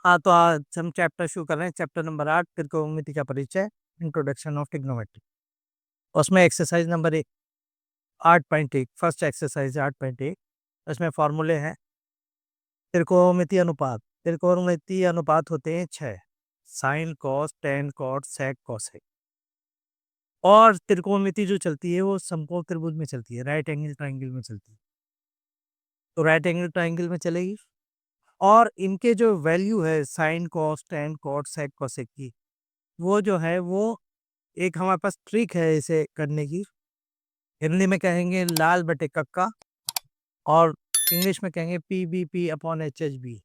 हाँ, तो आज हम चैप्टर शुरू कर रहे हैं, चैप्टर नंबर 8 त्रिकोणमिति का परिचय, इंट्रोडक्शन ऑफ ट्रिग्नोमेट्री। उसमें एक्सरसाइज नंबर 8.1 फर्स्ट एक्सरसाइज 8.1 उसमें फॉर्मूले हैं। त्रिकोणमिति अनुपात, त्रिकोणमिति अनुपात होते हैं 6, sign, cos, ten, cot, sec, cosec. और त्रिकोणमिति जो चलती है वो समकोण त्रिभुज में चलती है, राइट एंगल ट्राइंगल में चलती है। तो राइट एंगल ट्राइंगल में चलेगी और इनके जो वैल्यू है sign, cos, ten, cot, sec, cosec की, वो जो है वो एक हमारे पास ट्रिक है इसे करने की। हिंदी में कहेंगे लाल बटे कक्का और इंग्लिश में कहेंगे PBP अपॉन HHB।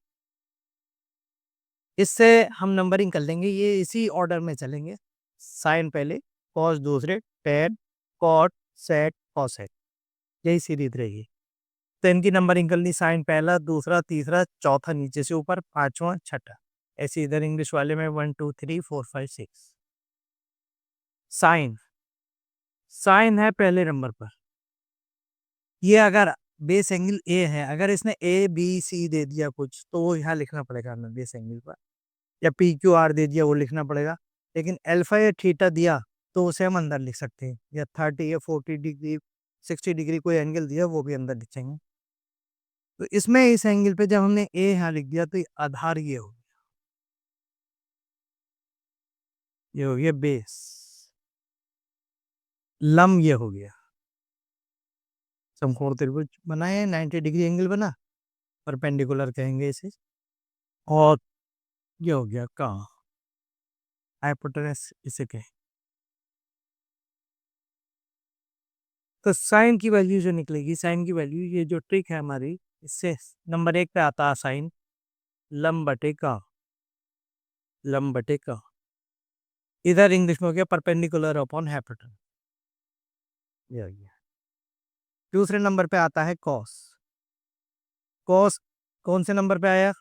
इससे हम नंबरिंग कर लेंगे, ये इसी ऑर्डर में चलेंगे। साइन पहले, कॉस दूसरे, टेन, कॉट, सेक, कोसेक, यही सीरीज रहेगी। तो इनकी नंबरिंग करनी, साइन पहला, दूसरा, तीसरा, चौथा नीचे से ऊपर, पांचवा, छठा। ऐसे इधर इंग्लिश वाले में 1 2 3 4 5 6। साइन, साइन है पहले नंबर पर। ये अगर बेस एंगल ए है, अगर इसने ABC दे दिया कुछ, तो वो यहाँ लिखना पड़ेगा हमें बेस एंगल पर, या PQR दे दिया वो लिखना पड़ेगा। लेकिन अल्फा या थीटा दिया तो उसे हम अंदर लिख सकते हैं, या 30 या 40 डिग्री, 60 डिग्री कोई एंगल दिया वो भी अंदर लिखेंगे। तो इसमें इस एंगल पे जब हमने ए यहाँ लिख दिया तो ये आधार ये हो गया बेस, लम ये हो गया। समकोण त्रिभुज बनाए, 90 डिग्री एंगल बना, परपेंडिकुलर कहेंगे इसे। और ये हो गया का हाइपोटेनस इसे कहें। तो साइन की वैल्यू जो निकलेगी, साइन की वैल्यू, ये जो ट्रिक है हमारी, इससे नंबर 1 पे आता है साइन लम बटे का, लम बटे का। इधर इंग्लिश में हो गया परपेंडिकुलर अपॉन हाइपोटेनस, ये हो गया। दूसरे नंबर पे आता है कॉस, कॉस कौन से नंबर पे आया?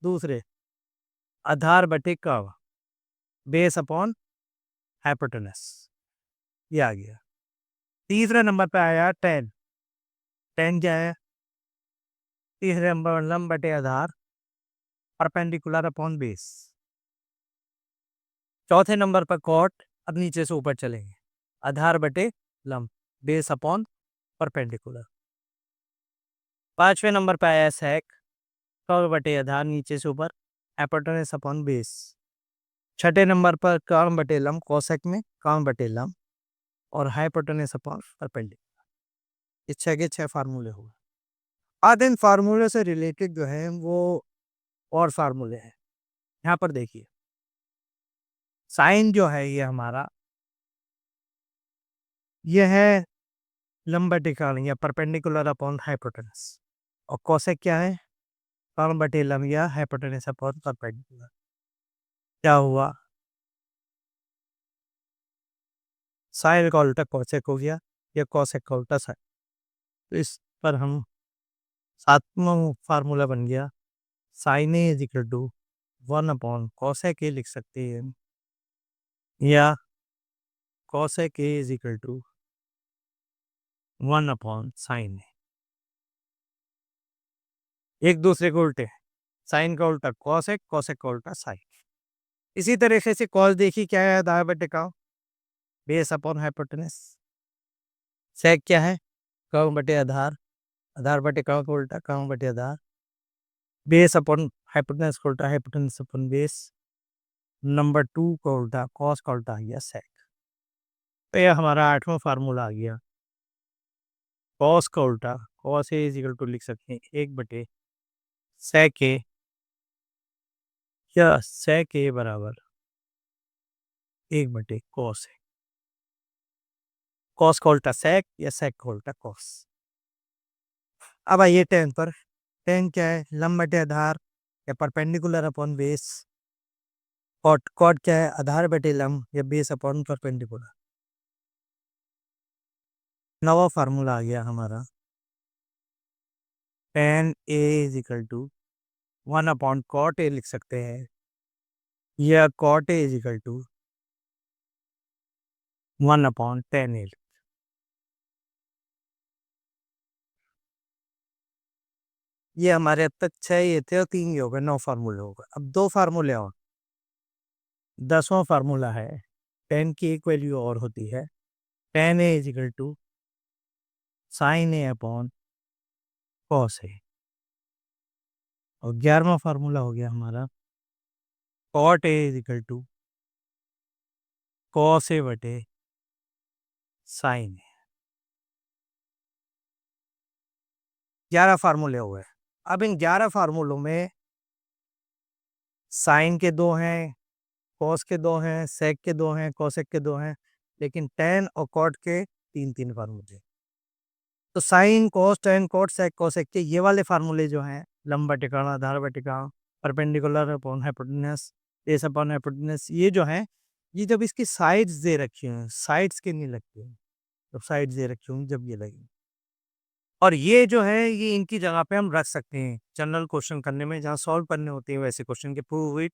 दूसरे, आधार बटे का, बेस अपॉन हाइपोटेनस, ये आ गया। तीसरे नंबर पे आया टेन, टेन क्या है? तीसरे नंबर लम बटे आधार, परपेंडिकुलर अपॉन बेस। चौथे नंबर पर कॉट, अब नीचे से ऊपर चलेंगे, आधार बटे लंब, बेस अपॉन परपेंडिकुलर। पांचवें नंबर पर आया सेक, कर्व बटे आधार नीचे से ऊपर, हाइपोटेनस अपॉन बेस। छठे नंबर पर कर्व बटे लंब, कोसेक में कर्व बटे लंब और हाइपोटेनस अपॉन परपेंडिकुलर। इस 6 के 6 फार्मूले हुए। अब इन फार्मूले से रिलेटेड जो है वो और फार्मूले हैं। यहाँ पर देखिए, साइन जो है ये हमारा, ये है लंब बटे कर्व या परपेंडिकुलर अपॉन हाइपोटेनस। और कोसेक क्या है? कर्व बटे लंब या हाइपोटेनस अपॉन परपेंडिकुलर। क्या हुआ? साइन का उल्टा कोसेक हो गया, या कोसेक का उल्टा साइन। तो इस पर हम सातवां फार्मूला बन गया, sine A is equal to 1 upon cosec A लिख सकते हैं, या cosec A is equal to 1 upon sine A. एक दूसरे को उल्टे, साइन का उल्टा कोसेक, कोसेक का उल्टा साइन। इसी तरीके से कॉस देखी क्या है? आधार बटे का, बेस अपॉन हाइपोटेनस। सेक क्या है? कर्व बटे आधार, आधार बटे कर्व का उल्टा, कर्व बटे आधार, बेस अपॉन हाइपोटेनस का उल्टा, हाइपोटेनस अपॉन बेस। नंबर 2 का उल्टा, कॉस का उल्टा आ गया सेक। तो यह हमारा 8वां फार्मूला आ गया। कॉस का उल्टा, cos A is equal to लिख सकते हैं 1 बटे सेक ए, या सेक ए बराबर 1 बटे कॉस ए। कॉस का उल्टा सेक या सेक का उल्टा कॉस। अब आइए टेन पर। टेन क्या है? लंब बटे आधार या perpendicular upon base. Cot, cot क्या है? आधार बटे लंब या बेस अपॉन परपेंडिकुलर। नवा फार्मूला आ गया हमारा, tan A is equal to 1 upon cot A लिख सकते हैं, या cot A is equal to 1 upon tan A. ये हमारे अब तक 6 ये थे और 3 ये हो गए, 9 फार्मूले हो गए। अब 2 फार्मूले और। 10वां फार्मूला है, tan की एक वैल्यू और होती है, tan A equal to sin A upon cos A। और 11वां फार्मूला हो गया हमारा, cot A equal to cos A बटे sin A। 11 फार्मूले हो गए। अब इन 11 फार्मूलों में साइन के 2 हैं, कॉस के 2 हैं, सेक के 2 हैं, कोसेक के 2 हैं, लेकिन टैन और कॉट के 3-3 फार्मूले। तो sine, cos, tan, cot, sec, cosec के ये वाले फार्मूले जो हैं, लंबा टिकाणा, आधार बटिकाण, perpendicular upon hypotenuse, base upon hypotenuse, ये जो हैं, ये जब इसकी साइड्स दे रखी हैं, साइड्स के नहीं लगती हैं, जब साइड्स दे रखी होंगी जब ये लगेंगी। और ये जो है, ये इनकी जगह पे हम रख सकते हैं जनरल क्वेश्चन करने में, जहाँ सॉल्व करने होते हैं वैसे क्वेश्चन के, प्रूव इट।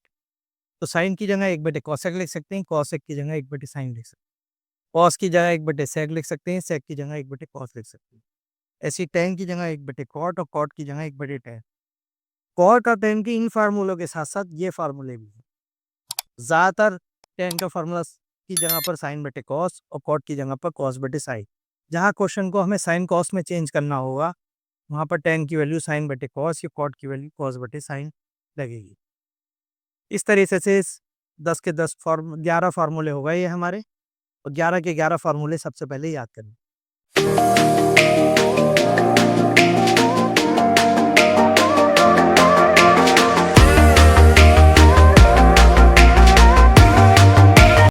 तो साइन की जगह 1/cos कोसेक लिख सकते हैं, कोसेक की जगह 1/sin लिख सकते हैं, कॉस की जगह 1/sec लिख सकते हैं, सेक की जगह 1/cos लिख सकते हैं। ऐसी tan की जगह 1/cot और cot की जगह 1/tan। cot और tan के इन फार्मूलों के साथ-साथ ये फार्मूले भी हैं। ज़्यादातर tan का फार्मूला की जगह पर sin/cos और cot की जगह पर cos/sin। जहाँ क्वेश्चन को हमें sin cos में चेंज करना होगा, वहाँ पर tan की वैल्यू sin/cos या cot की वैल्यू cos/sin लगेगी। इस तरीके से 10 के 10 11 फार्मूले हो गए ये हमारे, और 11 के 11 फार्मूले सबसे पहले याद करने।